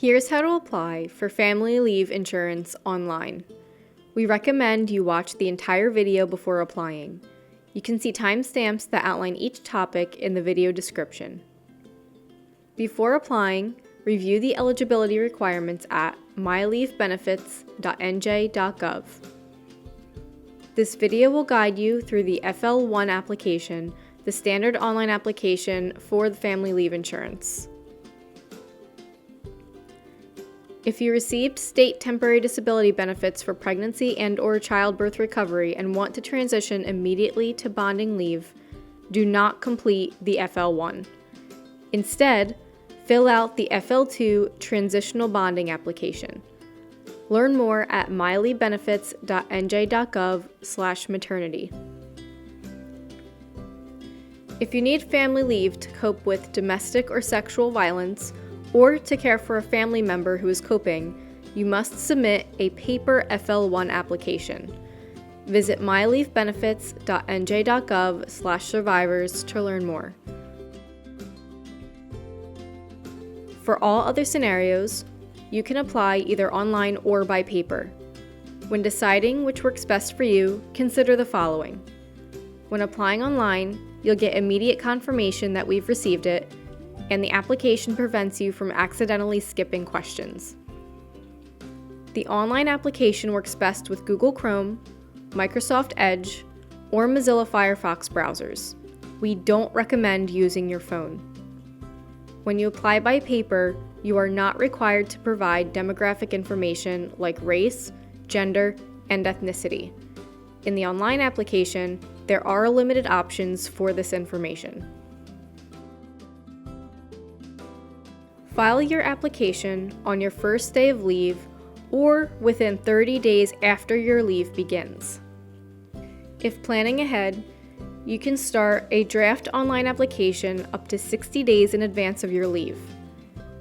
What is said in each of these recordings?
Here's how to apply for family leave insurance online. We recommend you watch the entire video before applying. You can see timestamps that outline each topic in the video description. Before applying, review the eligibility requirements at myleavebenefits.nj.gov. This video will guide you through the FL1 application, the standard online application for the family leave insurance. If you received state temporary disability benefits for pregnancy and/or childbirth recovery and want to transition immediately to bonding leave, do not complete the FL1. Instead, fill out the FL2 transitional bonding application. Learn more at myleavebenefits.nj.gov/maternity. If you need family leave to cope with domestic or sexual violence, or to care for a family member who is coping, you must submit a paper FL1 application. Visit myleavebenefits.nj.gov/survivors to learn more. For all other scenarios, you can apply either online or by paper. When deciding which works best for you, consider the following. When applying online, you'll get immediate confirmation that we've received it, and the application prevents you from accidentally skipping questions. The online application works best with Google Chrome, Microsoft Edge, or Mozilla Firefox browsers. We don't recommend using your phone. When you apply by paper, you are not required to provide demographic information like race, gender, and ethnicity. In the online application, there are limited options for this information. File your application on your first day of leave or within 30 days after your leave begins. If planning ahead, you can start a draft online application up to 60 days in advance of your leave.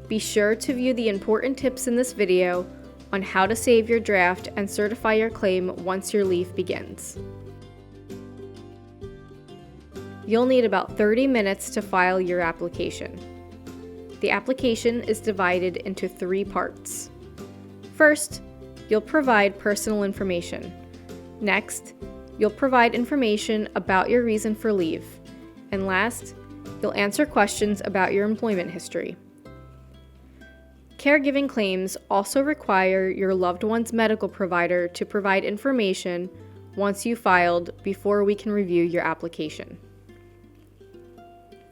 Be sure to view the important tips in this video on how to save your draft and certify your claim once your leave begins. You'll need about 30 minutes to file your application. The application is divided into 3 parts. First, you'll provide personal information. Next, you'll provide information about your reason for leave. And last, you'll answer questions about your employment history. Caregiving claims also require your loved one's medical provider to provide information once you filed before we can review your application.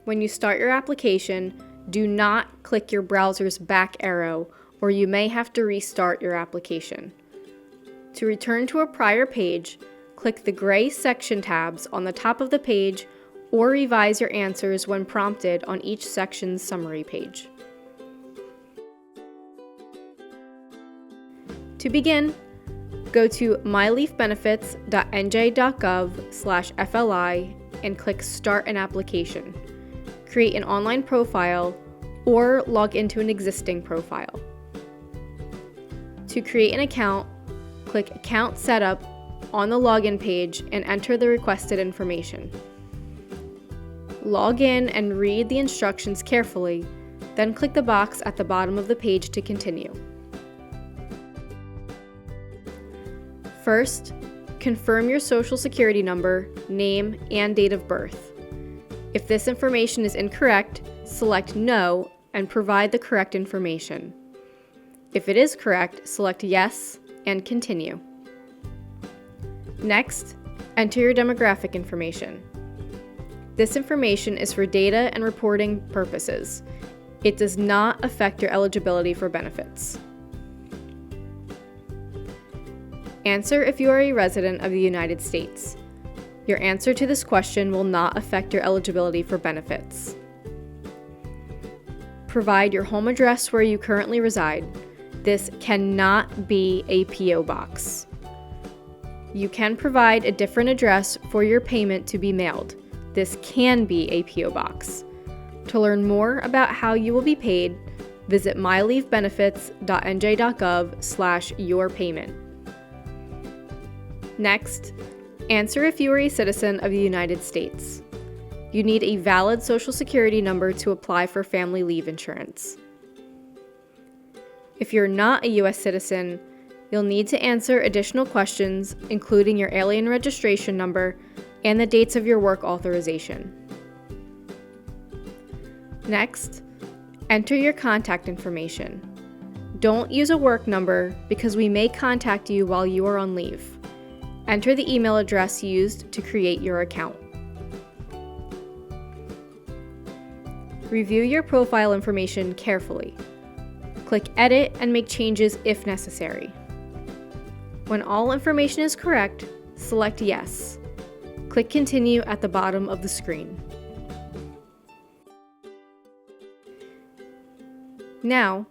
When you start your application, do not click your browser's back arrow, or you may have to restart your application. To return to a prior page, click the gray section tabs on the top of the page or revise your answers when prompted on each section's summary page. To begin, go to myleavebenefits.nj.gov/FLI and click Start an Application. Create an online profile or log into an existing profile. To create an account, click Account Setup on the login page and enter the requested information. Log in and read the instructions carefully, then click the box at the bottom of the page to continue. First, confirm your Social Security number, name, and date of birth. If this information is incorrect, select No and provide the correct information. If it is correct, select Yes and continue. Next, enter your demographic information. This information is for data and reporting purposes. It does not affect your eligibility for benefits. Answer if you are a resident of the United States. Your answer to this question will not affect your eligibility for benefits. Provide your home address where you currently reside. This cannot be a P.O. box. You can provide a different address for your payment to be mailed. This can be a P.O. box. To learn more about how you will be paid, visit myleavebenefits.nj.gov/yourpayment. Next, answer if you are a citizen of the United States. You need a valid Social Security number to apply for family leave insurance. If you're not a U.S. citizen, you'll need to answer additional questions, including your alien registration number and the dates of your work authorization. Next, enter your contact information. Don't use a work number because we may contact you while you are on leave. Enter the email address used to create your account. Review your profile information carefully. Click Edit and make changes if necessary. When all information is correct, select Yes. Click Continue at the bottom of the screen. Now,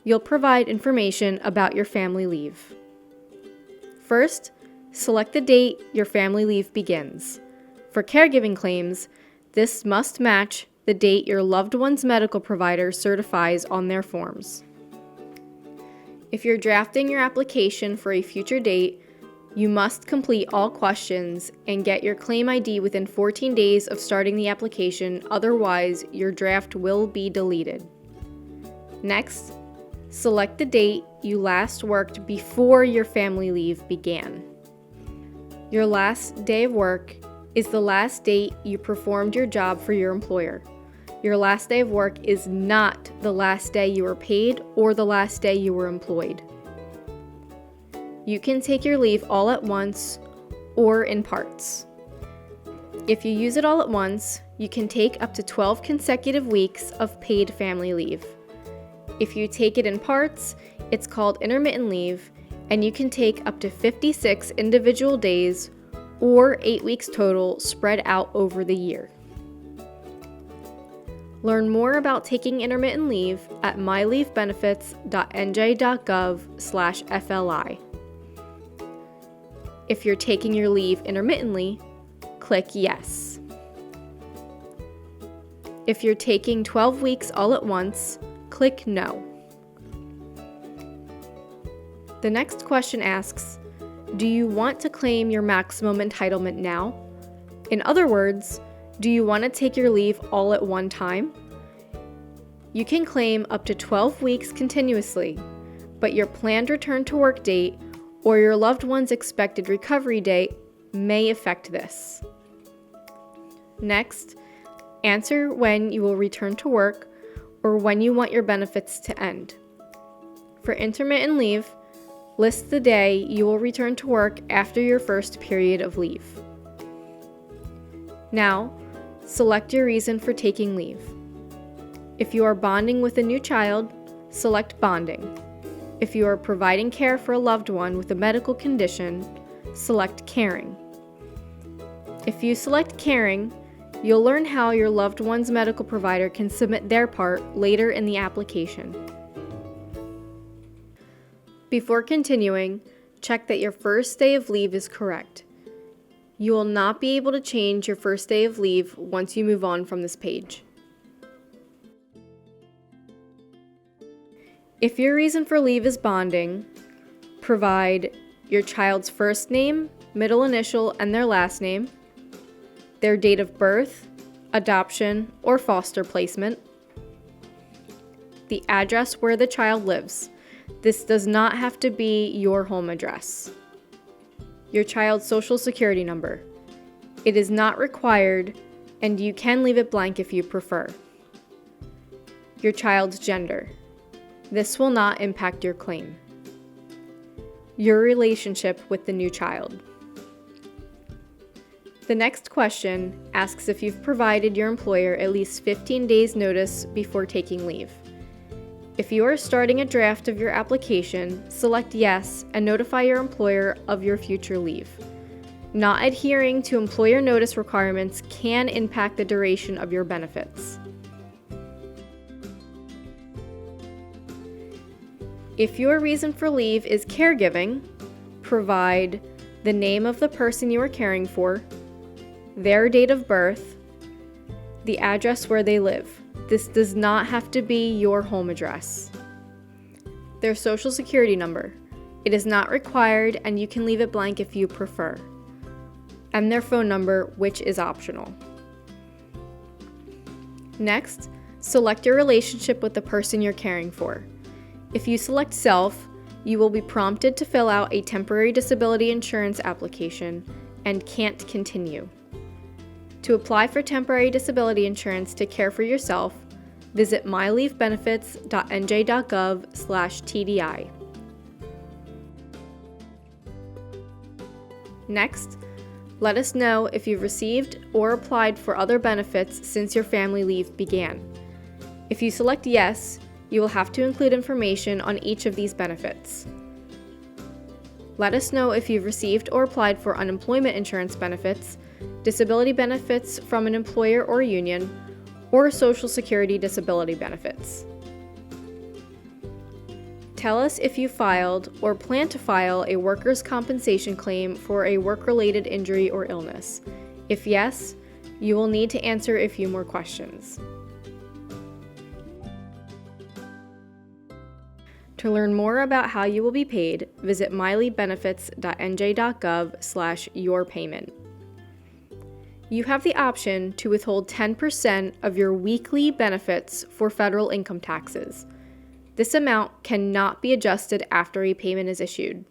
you'll provide information about your family leave. First, select the date your family leave begins. For caregiving claims, this must match the date your loved one's medical provider certifies on their forms. If you're drafting your application for a future date, you must complete all questions and get your claim ID within 14 days of starting the application, otherwise your draft will be deleted. Next, select the date you last worked before your family leave began. Your last day of work is the last date you performed your job for your employer. Your last day of work is not the last day you were paid or the last day you were employed. You can take your leave all at once or in parts. If you use it all at once, you can take up to 12 consecutive weeks of paid family leave. If you take it in parts, it's called intermittent leave, and you can take up to 56 individual days or 8 weeks total spread out over the year. Learn more about taking intermittent leave at myleavebenefits.nj.gov/FLI. If you're taking your leave intermittently, click Yes. If you're taking 12 weeks all at once, click No. The next question asks, do you want to claim your maximum entitlement now? In other words, do you want to take your leave all at one time? You can claim up to 12 weeks continuously, but your planned return to work date or your loved one's expected recovery date may affect this. Next, answer when you will return to work or when you want your benefits to end. For intermittent leave, list the day you will return to work after your first period of leave. Now, select your reason for taking leave. If you are bonding with a new child, select bonding. If you are providing care for a loved one with a medical condition, select caring. If you select caring, you'll learn how your loved one's medical provider can submit their part later in the application. Before continuing, check that your first day of leave is correct. You will not be able to change your first day of leave once you move on from this page. If your reason for leave is bonding, provide your child's first name, middle initial, and their last name, their date of birth, adoption, or foster placement, the address where the child lives. This does not have to be your home address. Your child's social security number. It is not required, and you can leave it blank if you prefer. Your child's gender. This will not impact your claim. Your relationship with the new child. The next question asks if you've provided your employer at least 15 days notice before taking leave. If you are starting a draft of your application, select Yes and notify your employer of your future leave. Not adhering to employer notice requirements can impact the duration of your benefits. If your reason for leave is caregiving, provide the name of the person you are caring for, their date of birth, the address where they live. This does not have to be your home address. Their social security number. It is not required, and you can leave it blank if you prefer. And their phone number, which is optional. Next, select your relationship with the person you're caring for. If you select Self, you will be prompted to fill out a temporary disability insurance application and can't continue. To apply for temporary disability insurance to care for yourself, visit myleavebenefits.nj.gov/TDI. Next, let us know if you've received or applied for other benefits since your family leave began. If you select Yes, you will have to include information on each of these benefits. Let us know if you've received or applied for unemployment insurance benefits, disability benefits from an employer or union, or Social Security disability benefits. Tell us if you filed or plan to file a workers' compensation claim for a work-related injury or illness. If yes, you will need to answer a few more questions. To learn more about how you will be paid, visit myleavebenefits.nj.gov/yourpayment. You have the option to withhold 10% of your weekly benefits for federal income taxes. This amount cannot be adjusted after a payment is issued.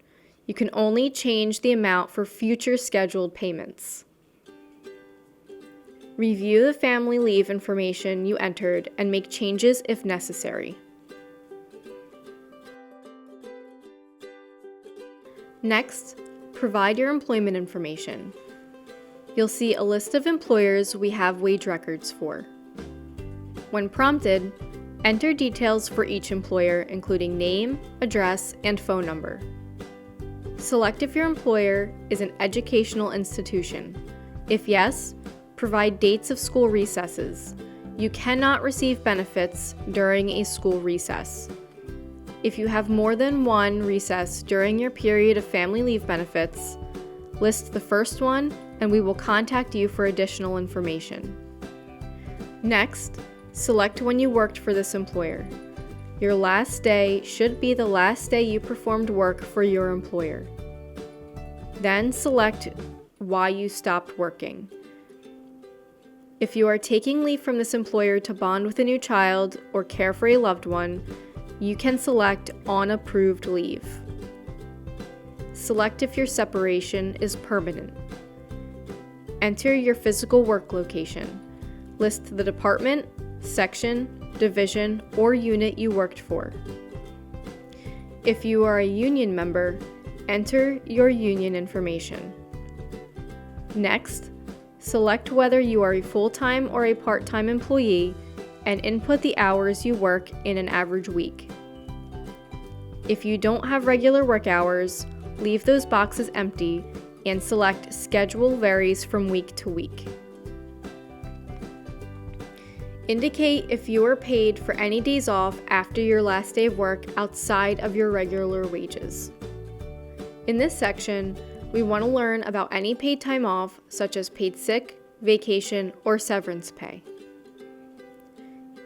You can only change the amount for future scheduled payments. Review the family leave information you entered and make changes if necessary. Next, provide your employment information. You'll see a list of employers we have wage records for. When prompted, enter details for each employer, including name, address, and phone number. Select if your employer is an educational institution. If yes, provide dates of school recesses. You cannot receive benefits during a school recess. If you have more than one recess during your period of family leave benefits, list the first one and we will contact you for additional information. Next, select when you worked for this employer. Your last day should be the last day you performed work for your employer. Then select why you stopped working. If you are taking leave from this employer to bond with a new child or care for a loved one, you can select on approved leave. Select if your separation is permanent. Enter your physical work location. List the department, section, division, or unit you worked for. If you are a union member, enter your union information. Next, select whether you are a full-time or a part-time employee and input the hours you work in an average week. If you don't have regular work hours, leave those boxes empty and select Schedule varies from week to week. Indicate if you are paid for any days off after your last day of work outside of your regular wages. In this section, we want to learn about any paid time off, such as paid sick, vacation, or severance pay.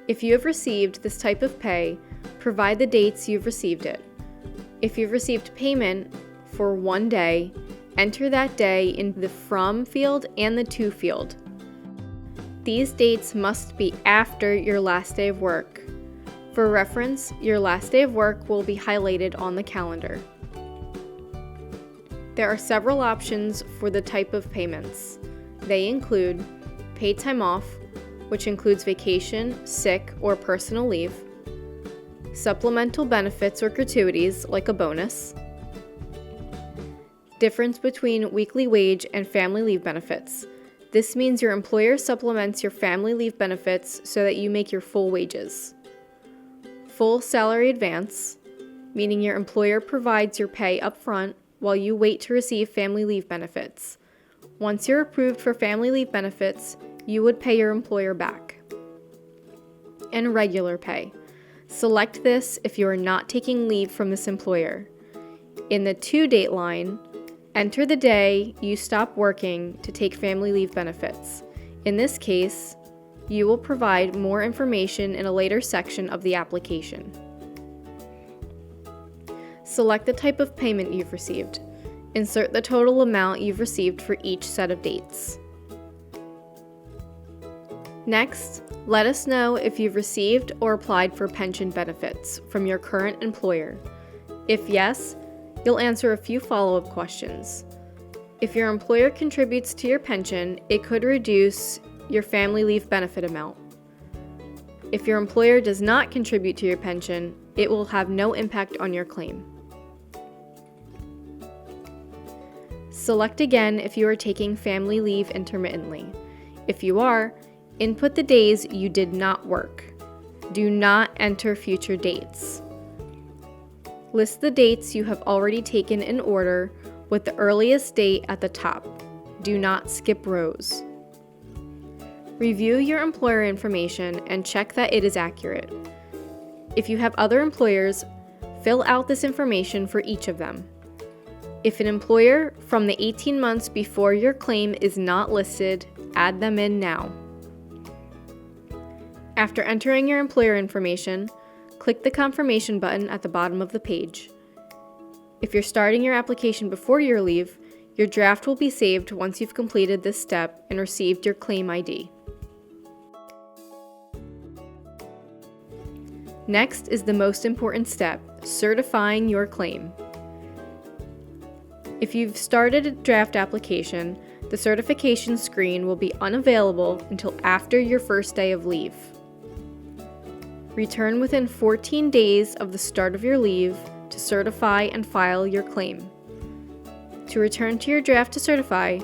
If you have received this type of pay, provide the dates you've received it. If you've received payment for one day, enter that day in the From field and the To field. These dates must be after your last day of work. For reference, your last day of work will be highlighted on the calendar. There are several options for the type of payments. They include paid time off, which includes vacation, sick, or personal leave, supplemental benefits or gratuities like a bonus, difference between weekly wage and family leave benefits. This means your employer supplements your family leave benefits so that you make your full wages. Full salary advance, meaning your employer provides your pay up front while you wait to receive family leave benefits. Once you're approved for family leave benefits, you would pay your employer back. And regular pay. Select this if you are not taking leave from this employer. In the To date line, enter the day you stop working to take family leave benefits. In this case, you will provide more information in a later section of the application. Select the type of payment you've received. Insert the total amount you've received for each set of dates. Next, let us know if you've received or applied for pension benefits from your current employer. If yes, you'll answer a few follow-up questions. If your employer contributes to your pension, it could reduce your family leave benefit amount. If your employer does not contribute to your pension, it will have no impact on your claim. Select again if you are taking family leave intermittently. If you are, input the days you did not work. Do not enter future dates. List the dates you have already taken in order with the earliest date at the top. Do not skip rows. Review your employer information and check that it is accurate. If you have other employers, fill out this information for each of them. If an employer from the 18 months before your claim is not listed, add them in now. After entering your employer information, click the confirmation button at the bottom of the page. If you're starting your application before your leave, your draft will be saved once you've completed this step and received your claim ID. Next is the most important step, certifying your claim. If you've started a draft application, the certification screen will be unavailable until after your first day of leave. Return within 14 days of the start of your leave to certify and file your claim. To return to your draft to certify,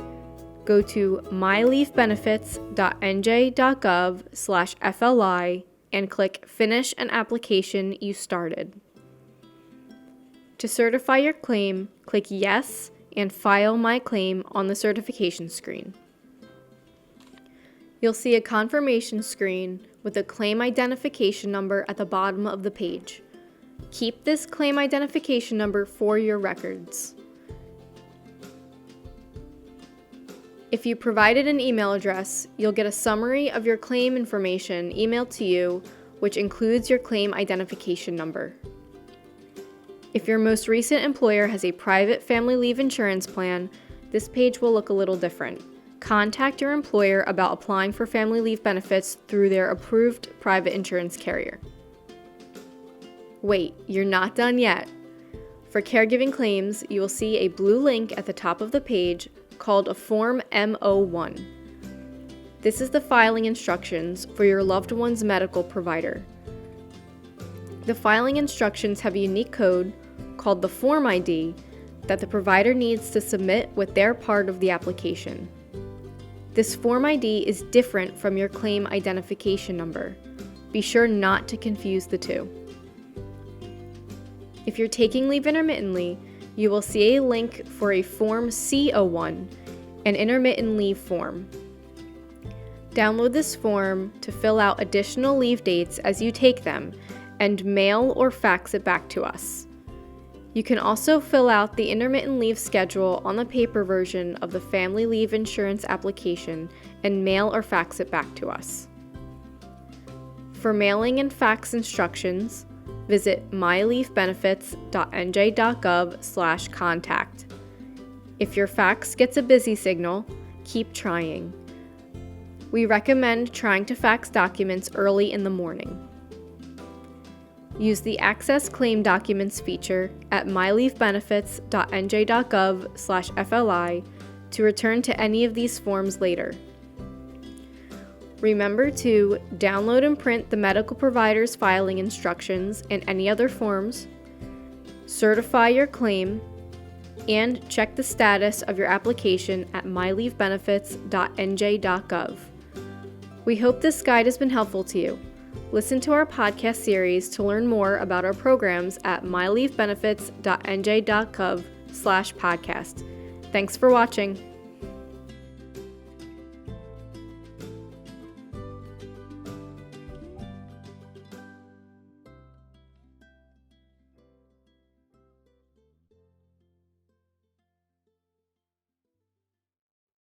go to myleavebenefits.nj.gov/FLI and click Finish an application you started. To certify your claim, click Yes and File My Claim on the certification screen. You'll see a confirmation screen with a claim identification number at the bottom of the page. Keep this claim identification number for your records. If you provided an email address, you'll get a summary of your claim information emailed to you, which includes your claim identification number. If your most recent employer has a private family leave insurance plan, this page will look a little different. Contact your employer about applying for family leave benefits through their approved private insurance carrier. Wait, you're not done yet. For caregiving claims, you will see a blue link at the top of the page called a Form M01. This is the filing instructions for your loved one's medical provider. The filing instructions have a unique code called the Form ID that the provider needs to submit with their part of the application. This Form ID is different from your claim identification number. Be sure not to confuse the two. If you're taking leave intermittently, you will see a link for a Form C01, an intermittent leave form. Download this form to fill out additional leave dates as you take them and mail or fax it back to us. You can also fill out the intermittent leave schedule on the paper version of the family leave insurance application and mail or fax it back to us. For mailing and fax instructions, visit myleavebenefits.nj.gov/contact. If your fax gets a busy signal, keep trying. We recommend trying to fax documents early in the morning. Use the Access Claim Documents feature at myleavebenefits.nj.gov/FLI to return to any of these forms later. Remember to download and print the medical provider's filing instructions and any other forms, certify your claim, and check the status of your application at myleavebenefits.nj.gov. We hope this guide has been helpful to you. Listen to our podcast series to learn more about our programs at myleavebenefits.nj.gov/podcast. Thanks for watching.